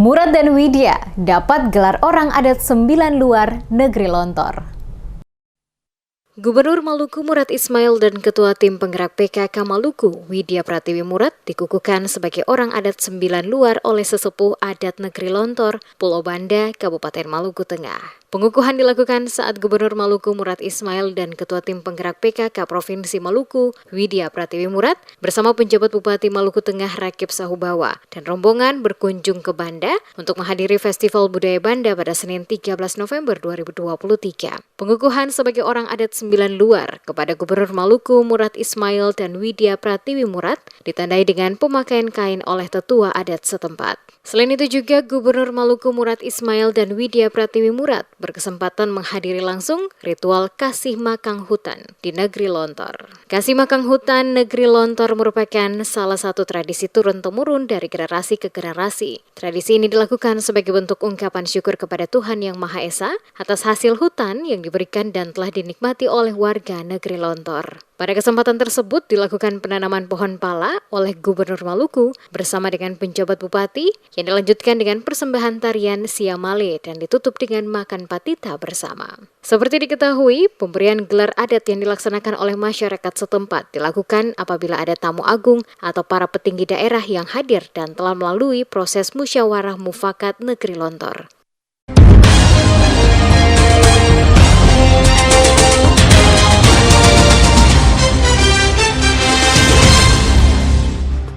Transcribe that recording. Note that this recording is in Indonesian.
Murad dan Widya dapat gelar orang adat 9 luar negeri Lontor. Gubernur Maluku Murad Ismail dan Ketua Tim Penggerak PKK Maluku, Widya Pratiwi Murad, dikukuhkan sebagai orang adat 9 luar oleh sesepuh adat negeri Lontor, Pulau Banda, Kabupaten Maluku Tengah. Pengukuhan dilakukan saat Gubernur Maluku Murad Ismail dan Ketua Tim Penggerak PKK Provinsi Maluku, Widya Pratiwi Murad, bersama penjabat Bupati Maluku Tengah Rakib Sahubawa dan rombongan berkunjung ke Banda untuk menghadiri Festival Budaya Banda pada Senin 13 November 2023. Pengukuhan sebagai orang adat 9 luar kepada Gubernur Maluku Murad Ismail dan Widya Pratiwi Murad ditandai dengan pemakaian kain oleh tetua adat setempat. Selain itu juga Gubernur Maluku Murad Ismail dan Widya Pratiwi Murad berkesempatan menghadiri langsung ritual Kasih Makang Hutan di Negeri Lontor. Kasih Makang Hutan Negeri Lontor merupakan salah satu tradisi turun-temurun dari generasi ke generasi. Tradisi ini dilakukan sebagai bentuk ungkapan syukur kepada Tuhan Yang Maha Esa atas hasil hutan yang diberikan dan telah dinikmati oleh warga Negeri Lontor. Pada kesempatan tersebut dilakukan penanaman pohon pala oleh Gubernur Maluku bersama dengan penjabat bupati yang dilanjutkan dengan persembahan tarian siamale dan ditutup dengan makan patita bersama. Seperti diketahui, pemberian gelar adat yang dilaksanakan oleh masyarakat setempat dilakukan apabila ada tamu agung atau para petinggi daerah yang hadir dan telah melalui proses musyawarah mufakat Negeri Lontor.